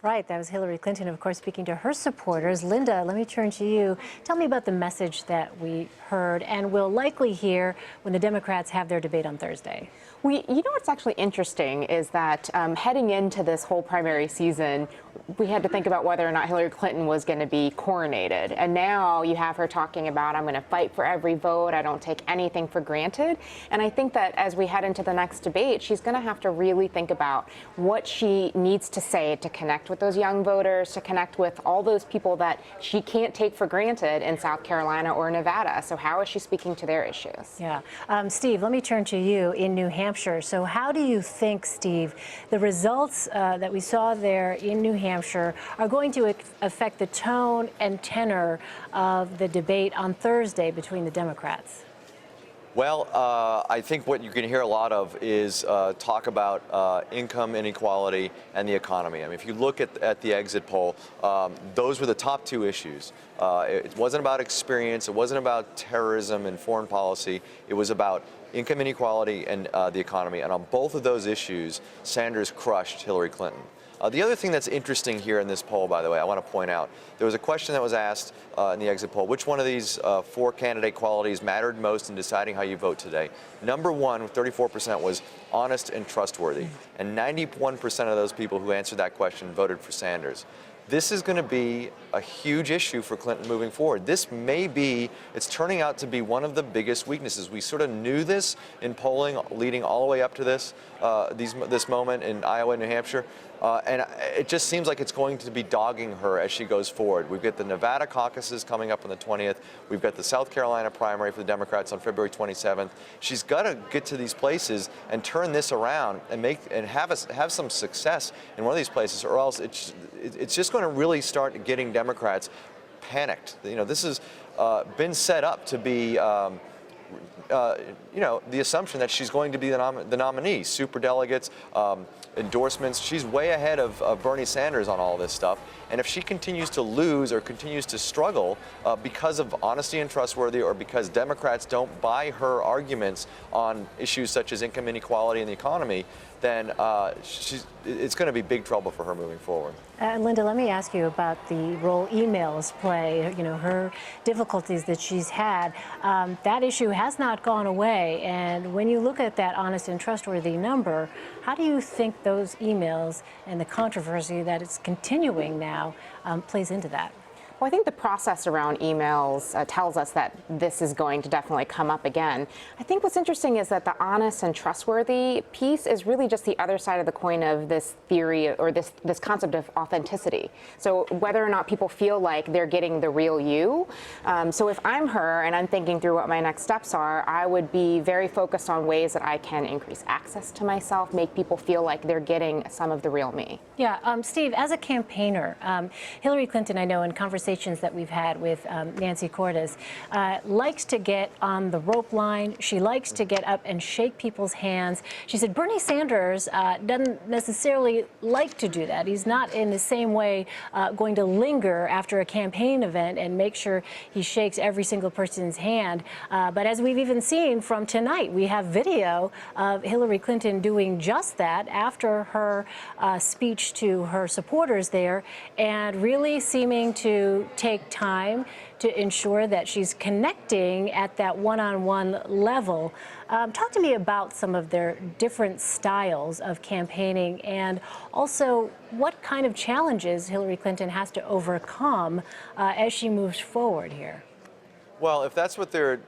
Right, that was Hillary Clinton, of course, speaking to her supporters. Lynda, let me turn to you. Tell me about the message that we heard and will likely hear when the Democrats have their debate on Thursday. You know what's actually interesting is that heading into this whole primary season, we had to think about whether or not Hillary Clinton was going to be coronated. And now you have her talking about, I'm going to fight for every vote. I don't take anything for granted. And I think that as we head into the next debate, she's going to have to really think about what she needs to say to connect with those young voters, to connect with all those people that she can't take for granted in South Carolina or Nevada. So how is she speaking to their issues? Yeah. Steve, let me turn to you in New Hampshire. So how do you think, Steve, the results that we saw there in New Hampshire are going to affect the tone and tenor of the debate on Thursday between the Democrats? Well, I think what you can hear a lot of is talk about income inequality and the economy. I mean, if you look at the exit poll, those were the top two issues. It wasn't about experience. It wasn't about terrorism and foreign policy. It was about income inequality and the economy. And on both of those issues, Sanders crushed Hillary Clinton. The other thing that's interesting here in this poll, by the way, I want to point out, there was a question that was asked in the exit poll, which one of these four candidate qualities mattered most in deciding how you vote today? Number one, with 34%, was honest and trustworthy. And 91% of those people who answered that question voted for Sanders. This is going to be a huge issue for Clinton moving forward. This may be, it's turning out to be one of the biggest weaknesses. We sort of knew this in polling leading all the way up to this moment in Iowa and New Hampshire. And it just seems like it's going to be dogging her as she goes forward. We've got the Nevada caucuses coming up on the 20th. We've got the South Carolina primary for the Democrats on February 27th. She's got to get to these places and turn this around and have some success in one of these places, or else it's just going to really start getting Democrats panicked. You know, this has been set up to be the assumption that she's going to be the nominee. Superdelegates, endorsements. She's way ahead of Bernie Sanders on all this stuff. And if she continues to lose or continues to struggle because of honesty and trustworthy, or because Democrats don't buy her arguments on issues such as income inequality and the economy, then it's going to be big trouble for her moving forward. Lynda, let me ask you about the role emails play, you know, her difficulties that she's had. That issue has not gone away. And when you look at that honest and trustworthy number, how do you think those emails and the controversy that it's continuing now plays into that? Well, I think the process around emails tells us that this is going to definitely come up again. I think what's interesting is that the honest and trustworthy piece is really just the other side of the coin of this theory, or this concept of authenticity. So whether or not people feel like they're getting the real you. So if I'm her and I'm thinking through what my next steps are, I would be very focused on ways that I can increase access to myself, make people feel like they're getting some of the real me. Yeah, Steve, as a campaigner, Hillary Clinton, I know in conversations that we've had with Nancy Cordes, likes to get on the rope line. She likes to get up and shake people's hands. She said Bernie Sanders doesn't necessarily like to do that. He's not in the same way going to linger after a campaign event and make sure he shakes every single person's hand. But as we've even seen from tonight, we have video of Hillary Clinton doing just that after her speech to her supporters there, and really seeming to take time to ensure that she's connecting at that one-on-one level. Talk to me about some of their different styles of campaigning, and also what kind of challenges Hillary Clinton has to overcome as she moves forward here. Well, if that's what they're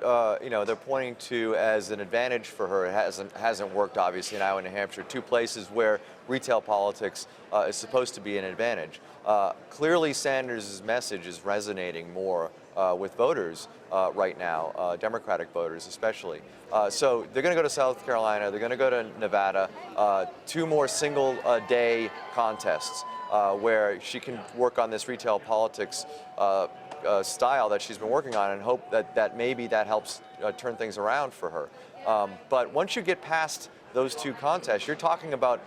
pointing to as an advantage for her, it hasn't worked, obviously, in Iowa and New Hampshire, two places where retail politics is supposed to be an advantage. Clearly, Sanders' message is resonating more with voters right now, Democratic voters especially. So they're going to go to South Carolina, they're going to go to Nevada, two more single-day contests where she can work on this retail politics style that she's been working on, and hope that maybe that helps turn things around for her. But once you get past those two contests, you're talking about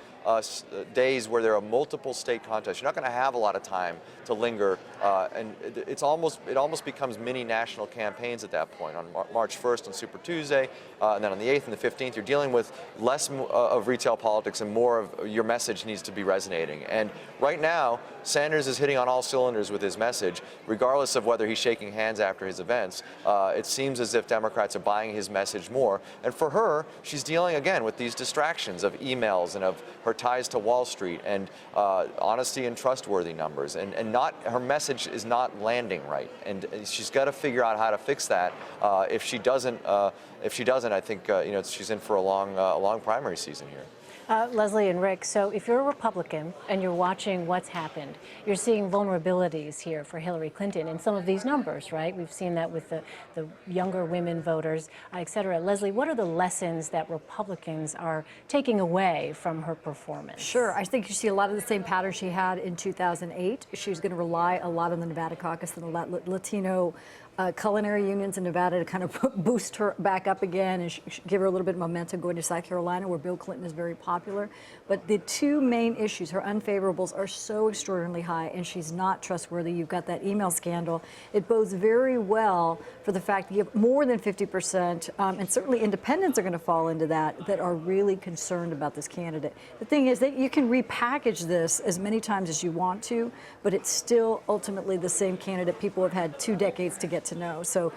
days where there are multiple state contests. You're not going to have a lot of time to linger, and it almost becomes mini national campaigns at that point. On March 1st on Super Tuesday, and then on the 8th and the 15th, you're dealing with less of retail politics and more of your message needs to be resonating. And right now, Sanders is hitting on all cylinders with his message, regardless of whether he's shaking hands after his events. It seems as if Democrats are buying his message more. And for her, she's dealing again with these distractions of emails and of her ties to Wall Street and honesty and trustworthy numbers. And her message is not landing right. And she's got to figure out how to fix that. If she doesn't, I think she's in for a long primary season here. Leslie and Rick, so if you're a Republican and you're watching what's happened, you're seeing vulnerabilities here for Hillary Clinton in some of these numbers, right? We've seen that with the younger women voters, et cetera. Leslie, what are the lessons that Republicans are taking away from her performance? Sure. I think you see a lot of the same patterns she had in 2008. She's going to rely a lot on the Nevada caucus and the Latino culinary unions in Nevada to kind of boost her back up again and give her a little bit of momentum going to South Carolina, where Bill Clinton is very popular. But the two main issues, her unfavorables, are so extraordinarily high, and she's not trustworthy. You've got that email scandal. It bodes very well for the fact that you have more than 50%, and certainly independents are going to fall into that are really concerned about this candidate. The thing is that you can repackage this as many times as you want to, but it's still ultimately the same candidate people have had 2 decades to get to know. So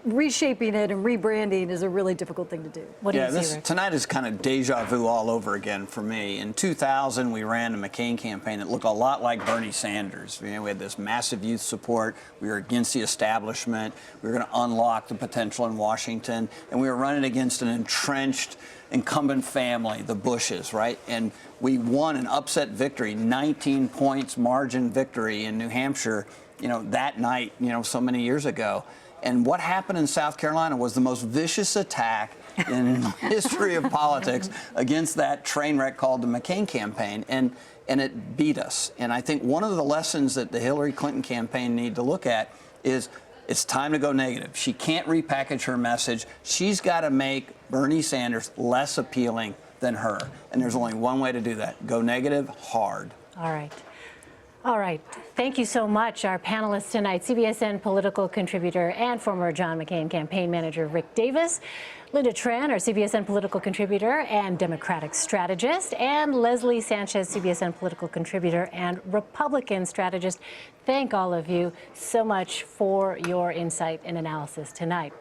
reshaping it and rebranding is a really difficult thing to do. What do you see, Rick? Tonight is kind of deja vu all over again for me. In 2000, we ran a McCain campaign that looked a lot like Bernie Sanders. We had this massive youth support. We were against the establishment. We were going to unlock the potential in Washington. And we were running against an entrenched incumbent family, the Bushes, right? And we won an upset victory, 19 points margin victory in New Hampshire, that night, so many years ago. And what happened in South Carolina was the most vicious attack in the history of politics against that train wreck called the McCain campaign. And it beat us. And I think one of the lessons that the Hillary Clinton campaign need to look at is it's time to go negative. She can't repackage her message. She's got to make Bernie Sanders less appealing than her. And there's only one way to do that. Go negative hard. All right. All right. Thank you so much. Our panelists tonight, CBSN political contributor and former John McCain campaign manager Rick Davis, Lynda Tran, our CBSN political contributor and Democratic strategist, and Leslie Sanchez, CBSN political contributor and Republican strategist. Thank all of you so much for your insight and analysis tonight.